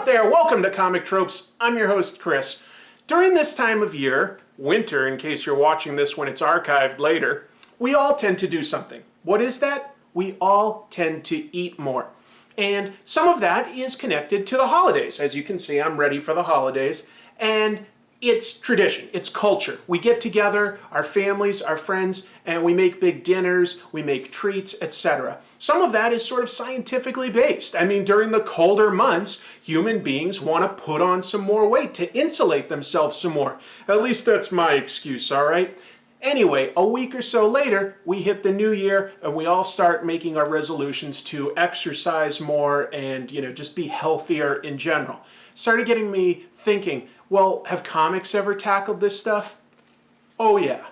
out there? Welcome to Comic Tropes. I'm your host, Chris. During this time of year, winter, in case you're watching this when it's archived later, we all tend to do something. What is that? We all tend to eat more. And some of that is connected to the holidays. As you can see, I'm ready for the holidays. And it's tradition, it's culture. We get together, our families, our friends, and we make big dinners, we make treats, etc. Some of that is sort of scientifically based. I mean, during the colder months, human beings want to put on some more weight to insulate themselves some more. At least that's my excuse, all right? Anyway, a week or so later, we hit the new year and we all start making our resolutions to exercise more and, just be healthier in general. Started getting me thinking, well, have comics ever tackled this stuff? Oh yeah.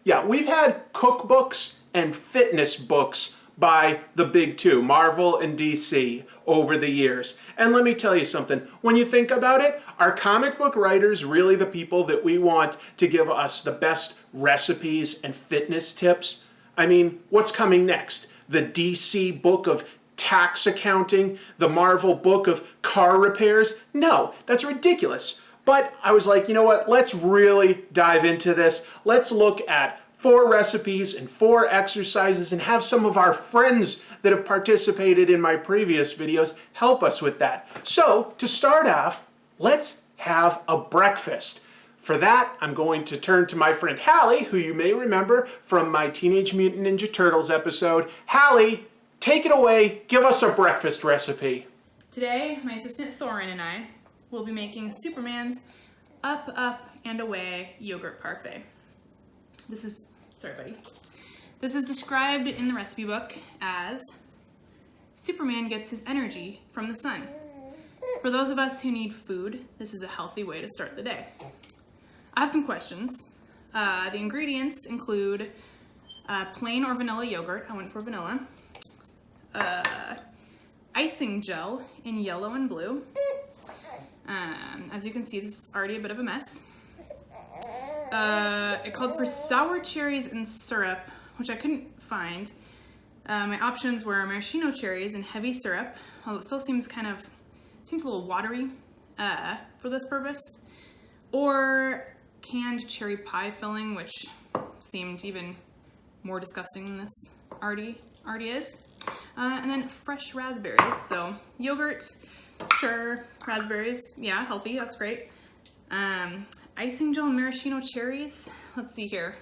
Yeah, we've had cookbooks and fitness books by the big two, Marvel and DC, over the years. And let me tell you something, when you think about it, are comic book writers really the people that we want to give us the best recipes and fitness tips? I mean, what's coming next? The DC book of tax accounting, the Marvel book of car repairs? No, that's ridiculous. But I was like, you know what, let's really dive into this. Let's look at 4 recipes and 4 exercises and have some of our friends that have participated in my previous videos help us with that. So, to start off, let's have a breakfast. For that, I'm going to turn to my friend Hallie, who you may remember from my Teenage Mutant Ninja Turtles episode. Hallie, take it away, give us a breakfast recipe. Today, my assistant Thorin and I will be making Superman's Up, Up, and Away yogurt parfait. This is described in the recipe book as Superman gets his energy from the sun. For those of us who need food, this is a healthy way to start the day. I have some questions. The ingredients include plain or vanilla yogurt. I went for vanilla. Icing gel in yellow and blue. As you can see, this is already a bit of a mess. It called for sour cherries and syrup, which I couldn't find. My options were maraschino cherries and heavy syrup, although it still seems a little watery for this purpose, or canned cherry pie filling, which seemed even more disgusting than this already is. And then fresh raspberries. So yogurt, sure, raspberries, yeah, healthy, that's great. Icing gel and maraschino cherries. Let's see here.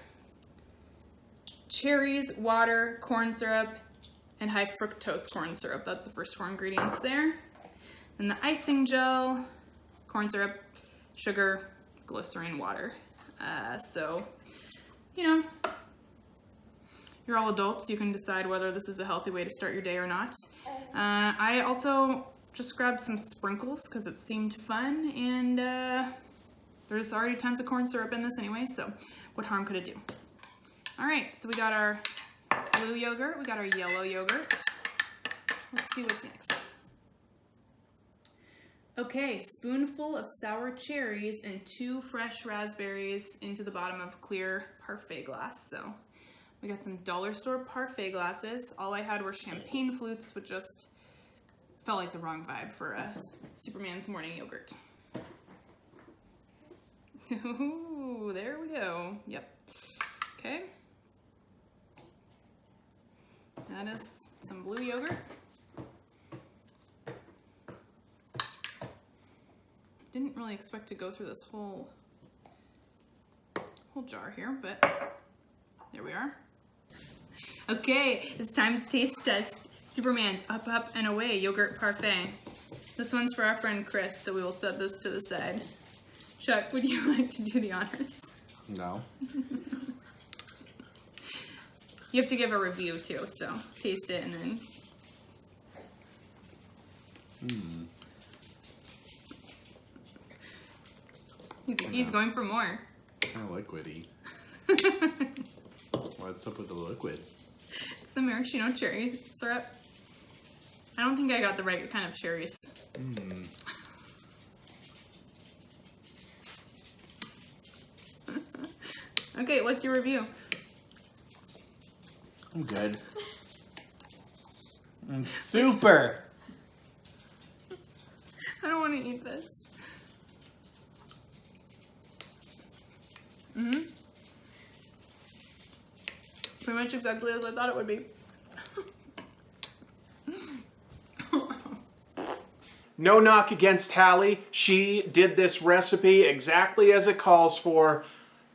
Cherries, water, corn syrup, and high fructose corn syrup. That's the first 4 ingredients there. Then the icing gel, corn syrup, sugar, glycerin, water. You're all adults. You can decide whether this is a healthy way to start your day or not. I also just grabbed some sprinkles because it seemed fun, and there's already tons of corn syrup in this anyway, so what harm could it do? All right, so we got our blue yogurt, we got our yellow yogurt. Let's see what's next. Okay, spoonful of sour cherries and 2 fresh raspberries into the bottom of clear parfait glass. So we got some dollar store parfait glasses. All I had were champagne flutes, which just felt like the wrong vibe for Superman's morning yogurt. Ooh, there we go. Yep. Okay. That is some blue yogurt. Didn't really expect to go through this whole jar here, but there we are. Okay, it's time to taste test Superman's Up, Up, and Away yogurt parfait. This one's for our friend Chris, so we will set this to the side. Chuck, would you like to do the honors? No. You have to give a review too, so taste it and then... He's going for more. Kind of liquidy. What's up with the liquid? It's the maraschino cherry syrup. I don't think I got the right kind of cherries. Okay, what's your review? I'm good. I'm super. want to eat this. Pretty much exactly as I thought it would be. No knock against Hallie. She did this recipe exactly as it calls for.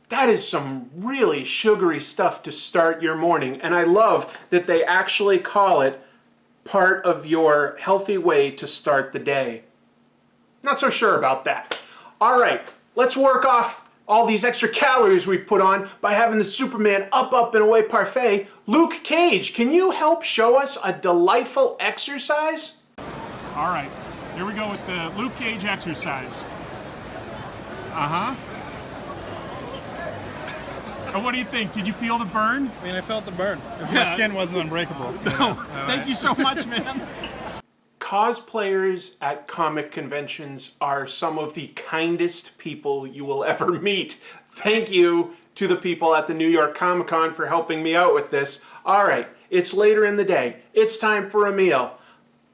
That is some really sugary stuff to start your morning. And I love that they actually call it part of your healthy way to start the day. Not so sure about that. All right, let's work off all these extra calories we put on by having the Superman up and away parfait. Luke Cage, can you help show us a delightful exercise? All right, here we go with the Luke Cage exercise. What do you think? Did you feel the burn? I mean, I felt the burn. If my skin wasn't unbreakable. No, thank you so much, man. Cosplayers at comic conventions are some of the kindest people you will ever meet. Thank you to the people at the New York Comic Con for helping me out with this. All right, it's later in the day. It's time for a meal.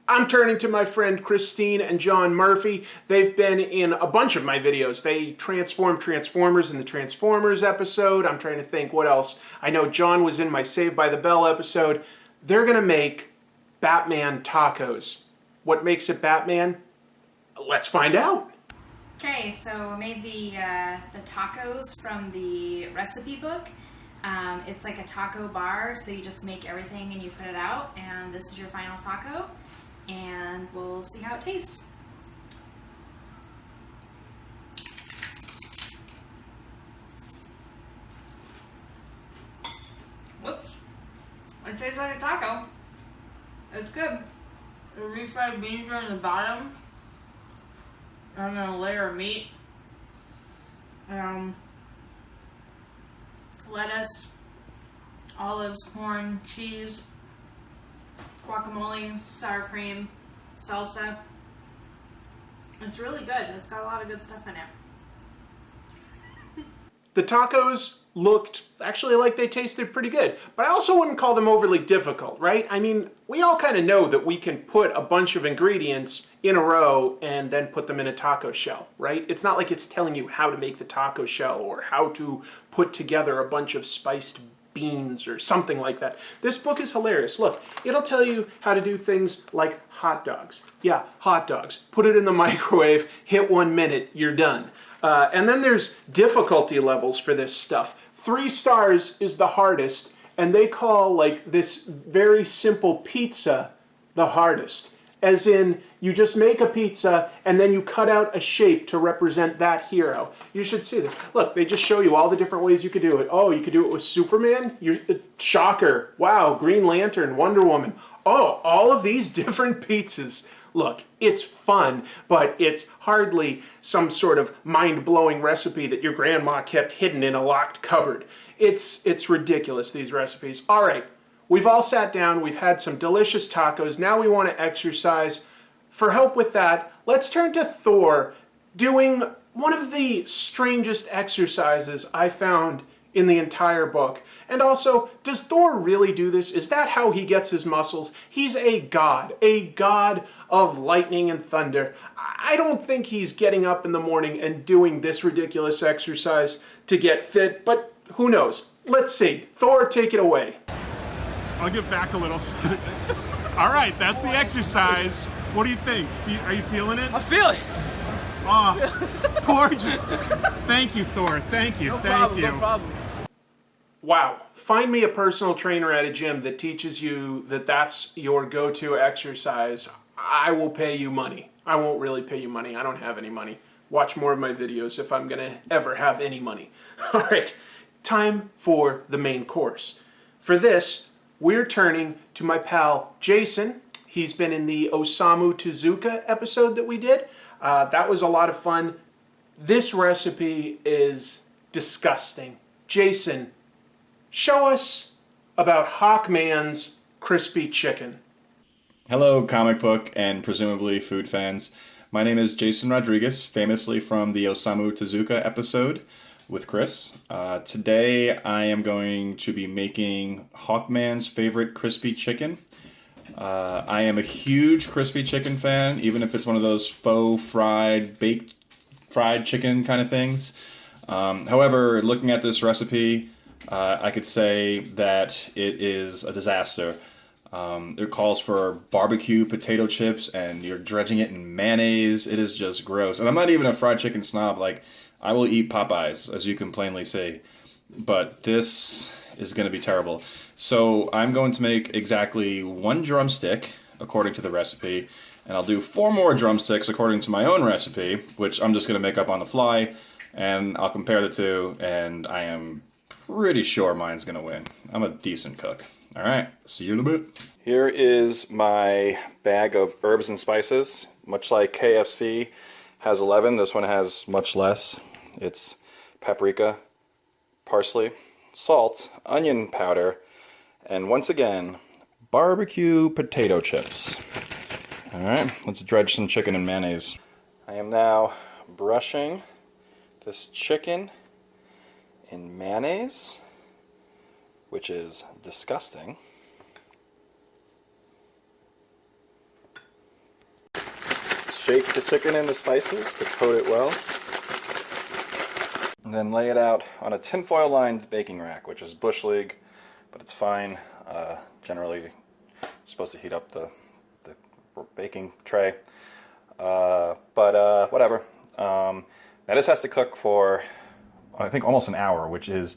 I'm turning to my friend Christine and John Murphy. They've been in a bunch of my videos. They transformed Transformers in the Transformers episode. I'm trying to think what else. I know John was in my Saved by the Bell episode. They're gonna make Batman tacos. What makes it Batman? Let's find out. Okay, so I made the tacos from the recipe book. It's like a taco bar, so you just make everything and you put it out, and this is your final taco, and we'll see how it tastes. Whoops. It tastes like a taco. It's good. The refried beans are in the bottom. And then a layer of meat. Lettuce, olives, corn, cheese, guacamole, sour cream, salsa. It's really good. It's got a lot of good stuff in it. The tacos looked actually like they tasted pretty good, but I also wouldn't call them overly difficult, right? I mean, we all kind of know that we can put a bunch of ingredients in a row and then put them in a taco shell, right? It's not like it's telling you how to make the taco shell or how to put together a bunch of spiced beans or something like that. This book is hilarious. Look, it'll tell you how to do things like hot dogs. Yeah, hot dogs. Put it in the microwave, hit 1 minute, you're done. And then there's difficulty levels for this stuff. 3 stars is the hardest, and they call like this very simple pizza the hardest. As in, you just make a pizza and then you cut out a shape to represent that hero. You should see this. Look, they just show you all the different ways you could do it. Oh, you could do it with Superman? Shocker. Wow, Green Lantern, Wonder Woman. Oh, all of these different pizzas. Look, it's fun, but it's hardly some sort of mind-blowing recipe that your grandma kept hidden in a locked cupboard. It's ridiculous, these recipes. All right, we've all sat down, we've had some delicious tacos, now we want to exercise. For help with that, let's turn to Thor doing one of the strangest exercises I found in the entire book. And also, does Thor really do this? Is that how he gets his muscles? He's a god of lightning and thunder. I don't think he's getting up in the morning and doing this ridiculous exercise to get fit, but who knows? Let's see. Thor, take it away. I'll get back a little. All right, that's the exercise. What do you think? Are you feeling it? I feel it. Oh, gorgeous. Thank you, Thor. Thank you. Thank you. No problem. Wow. Find me a personal trainer at a gym that teaches you that that's your go-to exercise. I will pay you money. I won't really pay you money. I don't have any money. Watch more of my videos if I'm going to ever have any money. All right. Time for the main course. For this, we're turning to my pal Jason. He's been in the Osamu Tezuka episode that we did. That was a lot of fun. This recipe is disgusting. Jason, show us about Hawkman's crispy chicken. Hello, comic book and presumably food fans. My name is Jason Rodriguez, famously from the Osamu Tezuka episode with Chris. Today I am going to be making Hawkman's favorite crispy chicken. I am a huge crispy chicken fan, even if it's one of those faux fried, baked fried chicken kind of things. However, looking at this recipe, I could say that it is a disaster. It calls for barbecue potato chips, and you're dredging it in mayonnaise. It is just gross. And I'm not even a fried chicken snob. Like, I will eat Popeyes, as you can plainly see. But this is going to be terrible. So I'm going to make exactly 1 drumstick, according to the recipe. And I'll do 4 more drumsticks, according to my own recipe, which I'm just going to make up on the fly. And I'll compare the two, and I am pretty sure mine's going to win. I'm a decent cook. All right, see you in a bit. Here is my bag of herbs and spices. Much like KFC has 11, this one has much less. It's paprika, parsley, salt, onion powder, and once again, barbecue potato chips. All right, let's dredge some chicken in mayonnaise. I am now brushing this chicken in mayonnaise, which is disgusting. Shake the chicken in the spices to coat it well. And then lay it out on a tinfoil lined baking rack, which is Bush League, but it's fine. Generally, you're supposed to heat up the baking tray. But whatever. Now this has to cook for, I think, almost an hour, which is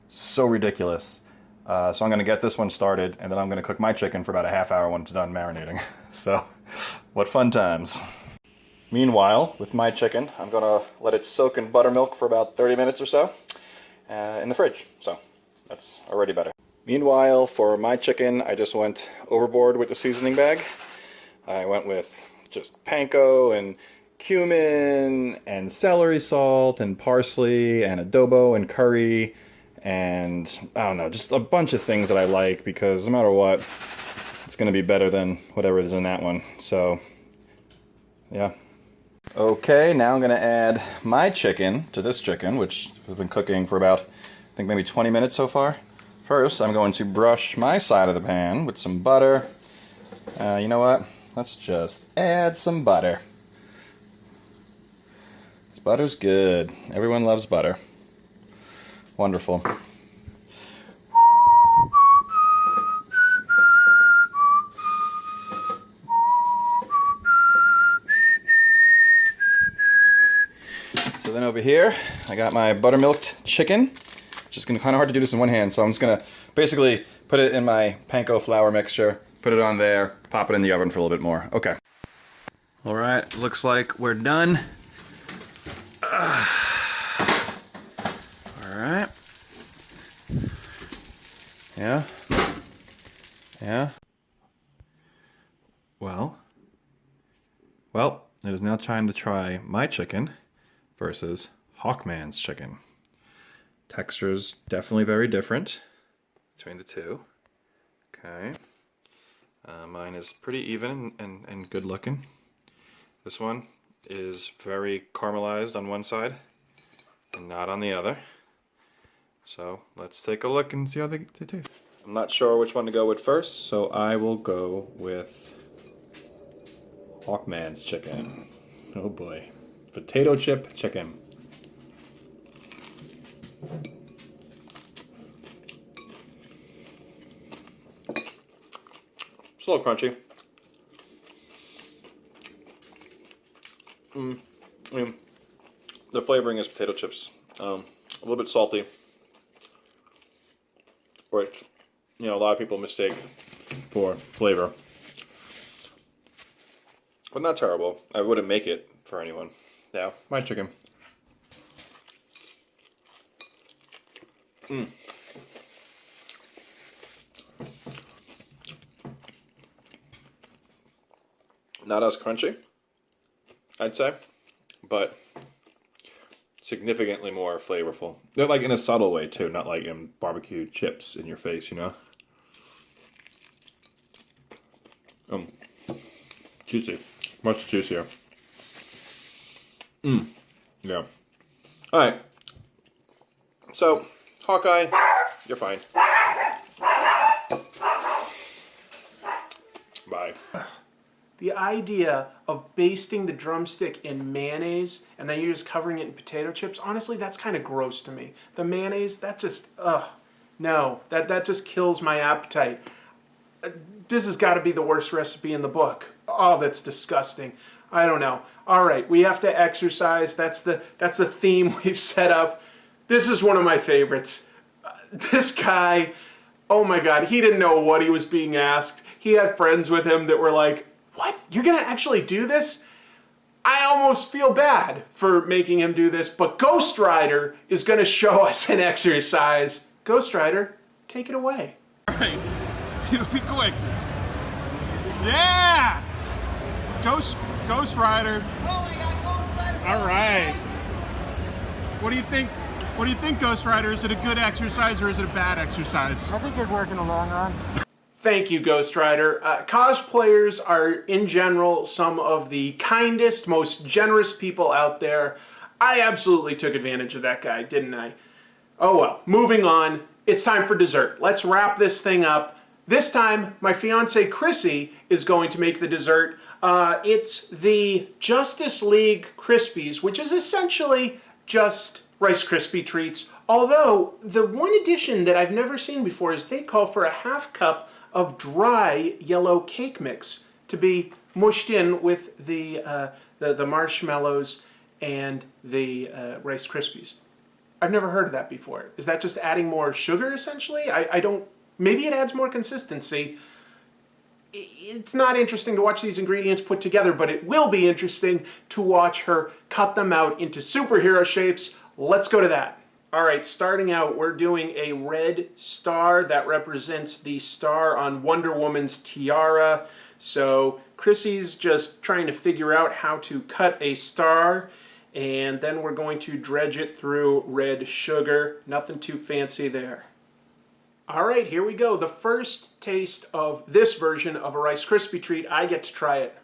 so ridiculous. So I'm going to get this one started, and then I'm going to cook my chicken for about a half hour when it's done marinating. So, what fun times. Meanwhile, with my chicken, I'm going to let it soak in buttermilk for about 30 minutes or so in the fridge. So, that's already better. Meanwhile, for my chicken, I just went overboard with the seasoning bag. I went with just panko and cumin and celery salt and parsley and adobo and curry. And I don't know, just a bunch of things that I like, because no matter what, it's going to be better than whatever is in that one. So, yeah. Okay, now I'm going to add my chicken to this chicken, which we've been cooking for about, I think, maybe 20 minutes so far. First, I'm going to brush my side of the pan with some butter. You know what? Let's just add some butter. This butter's good. Everyone loves butter. Wonderful. So then over here, I got my buttermilked chicken. Just gonna kind of hard to do this in one hand, so I'm just gonna basically put it in my panko flour mixture, put it on there, pop it in the oven for a little bit more. Okay. All right, looks like we're done. Alright. Yeah. Yeah. Well, it is now time to try my chicken versus Hawkman's chicken. Texture's definitely very different between the two. Okay. Mine is pretty even and good looking. This one is very caramelized on one side and not on the other. So let's take a look and see how they taste. I'm not sure which one to go with first, so I will go with Hawkman's chicken. Oh boy. Potato chip chicken. It's a little crunchy. I mean, the flavoring is potato chips. A little bit salty, which, you know, a lot of people mistake for flavor. But not terrible. I wouldn't make it for anyone. Yeah, my chicken. Not as crunchy, I'd say, but significantly more flavorful. They're like in a subtle way too, not like in barbecue chips in your face, you know? Juicy. Much juicier. Yeah. Alright. So, Hawkeye, you're fine. The idea of basting the drumstick in mayonnaise and then you're just covering it in potato chips, honestly, that's kind of gross to me. The mayonnaise, that just, no, that just kills my appetite. This has got to be the worst recipe in the book. Oh, that's disgusting. I don't know. All right, we have to exercise. That's the theme we've set up. This is one of my favorites. This guy, oh my God, he didn't know what he was being asked. He had friends with him that were like, what? You're gonna actually do this? I almost feel bad for making him do this, but Ghost Rider is gonna show us an exercise. Ghost Rider, take it away. All right. It'll be quick. Yeah! Ghost Rider. Oh my God, Ghost Rider. All right. What do you think? What do you think, Ghost Rider? Is it a good exercise or is it a bad exercise? I think it'd work in the long run. Thank you, Ghost Rider. Cosplayers are, in general, some of the kindest, most generous people out there. I absolutely took advantage of that guy, didn't I? Oh well, moving on. It's time for dessert. Let's wrap this thing up. This time, my fiance Chrissy is going to make the dessert. It's the Justice League Krispies, which is essentially just Rice Krispie treats. Although, the one addition that I've never seen before is they call for a half cup of dry yellow cake mix to be mushed in with the marshmallows and the Rice Krispies. I've never heard of that before. Is that just adding more sugar, essentially? I don't... Maybe it adds more consistency. It's not interesting to watch these ingredients put together, but it will be interesting to watch her cut them out into superhero shapes. Let's go to that. All right, starting out, we're doing a red star that represents the star on Wonder Woman's tiara. So Chrissy's just trying to figure out how to cut a star, and then we're going to dredge it through red sugar. Nothing too fancy there. All right, here we go. The first taste of this version of a Rice Krispie treat. I get to try it.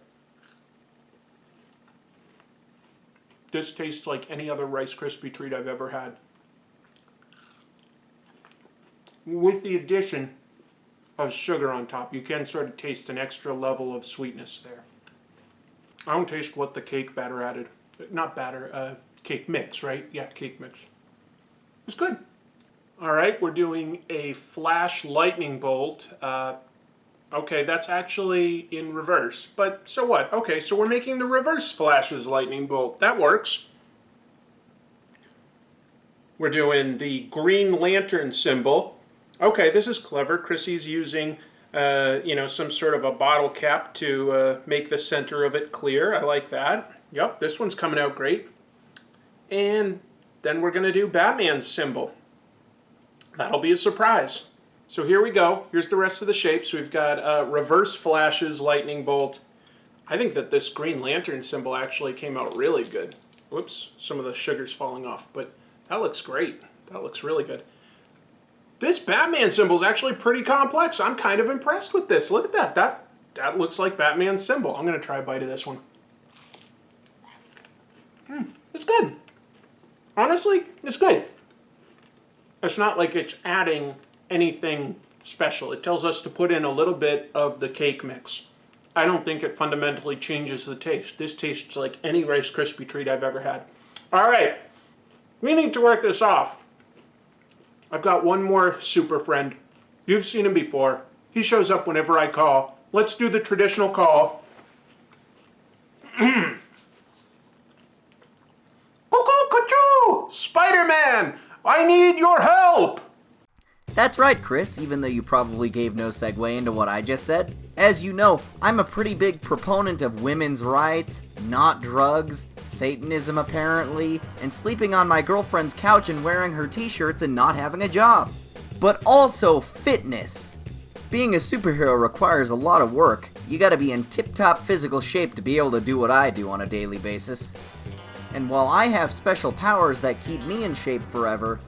This tastes like any other Rice Krispie treat I've ever had, with the addition of sugar on top. You can sort of taste an extra level of sweetness there. I don't taste what the cake batter added. Not batter, cake mix, right? Yeah, cake mix. It's good. All right, we're doing a flash lightning bolt. Okay, that's actually in reverse, but so what? Okay, so we're making the reverse flashes lightning bolt. That works. We're doing the Green Lantern symbol. Okay, this is clever. Chrissy's using, some sort of a bottle cap to make the center of it clear. I like that. Yep, this one's coming out great. And then we're going to do Batman's symbol. That'll be a surprise. So here we go. Here's the rest of the shapes. We've got reverse flashes, lightning bolt. I think that this Green Lantern symbol actually came out really good. Whoops, some of the sugar's falling off, but that looks great. That looks really good. This Batman symbol is actually pretty complex. I'm kind of impressed with this. Look at that. That looks like Batman's symbol. I'm going to try a bite of this one. It's good. Honestly, it's good. It's not like it's adding anything special. It tells us to put in a little bit of the cake mix. I don't think it fundamentally changes the taste. This tastes like any Rice Krispie treat I've ever had. All right, we need to work this off. I've got one more super friend. You've seen him before. He shows up whenever I call. Let's do the traditional call. Cuckoo-cuckoo! Spider-Man! I need your help! That's right, Chris, even though you probably gave no segue into what I just said. As you know, I'm a pretty big proponent of women's rights, not drugs, Satanism apparently, and sleeping on my girlfriend's couch and wearing her t-shirts and not having a job. But also fitness. Being a superhero requires a lot of work. You gotta be in tip-top physical shape to be able to do what I do on a daily basis. And while I have special powers that keep me in shape forever,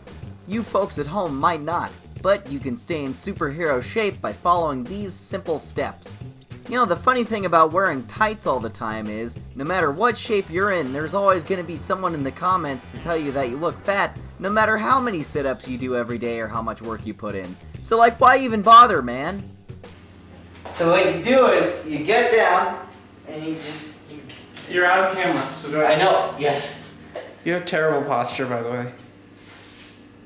you folks at home might not. But you can stay in superhero shape by following these simple steps. You know, the funny thing about wearing tights all the time is, no matter what shape you're in, there's always going to be someone in the comments to tell you that you look fat, no matter how many sit-ups you do every day or how much work you put in. So like, why even bother, man? So what you do is, you get down, And you just... You're out of camera, so do I know, yes. You have terrible posture, by the way.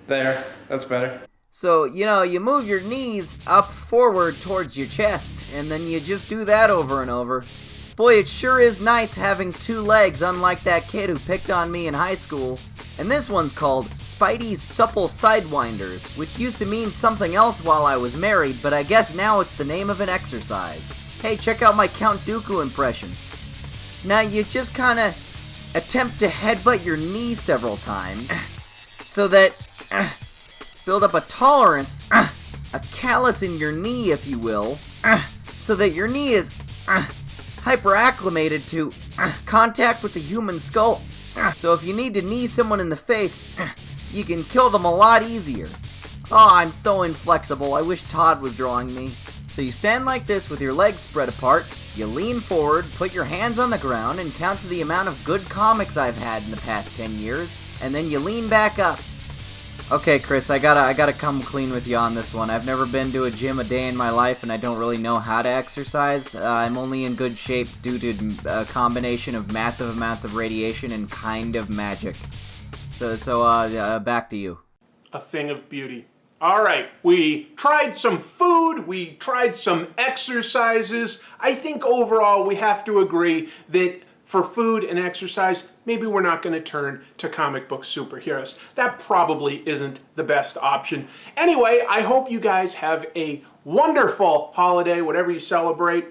There, that's better. So, you move your knees up forward towards your chest, and then you just do that over and over. Boy, it sure is nice having two legs, unlike that kid who picked on me in high school. And this one's called Spidey's Supple Sidewinders, which used to mean something else while I was married, but I guess now it's the name of an exercise. Hey, check out my Count Dooku impression. Now you just kinda attempt to headbutt your knee several times, so that... build up a tolerance, a callus in your knee, if you will, so that your knee is hyper-acclimated to contact with the human skull. So if you need to knee someone in the face, you can kill them a lot easier. Oh, I'm so inflexible. I wish Todd was drawing me. So you stand like this with your legs spread apart, you lean forward, put your hands on the ground, and count to the amount of good comics I've had in the past 10 years, and then you lean back up. Okay, Chris, I gotta come clean with you on this one. I've never been to a gym a day in my life, and I don't really know how to exercise. I'm only in good shape due to a combination of massive amounts of radiation and kind of magic. So, back to you. A thing of beauty. All right, we tried some food, we tried some exercises. I think overall we have to agree that for food and exercise, maybe we're not going to turn to comic book superheroes. That probably isn't the best option. Anyway, I hope you guys have a wonderful holiday, whatever you celebrate.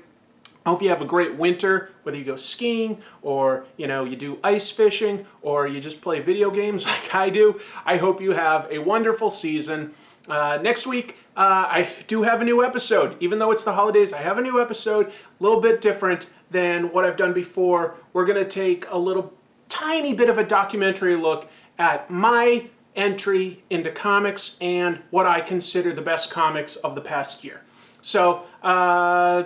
I hope you have a great winter, whether you go skiing or, you do ice fishing or you just play video games like I do. I hope you have a wonderful season. Next week, I do have a new episode. Even though it's the holidays, I have a new episode, a little bit different than what I've done before. We're going to take a little tiny bit of a documentary look at my entry into comics and what I consider the best comics of the past year. So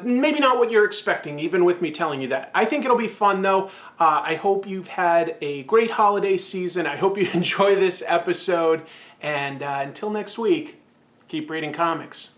maybe not what you're expecting, even with me telling you that. I think it'll be fun, though. I hope you've had a great holiday season. I hope you enjoy this episode. And until next week, keep reading comics.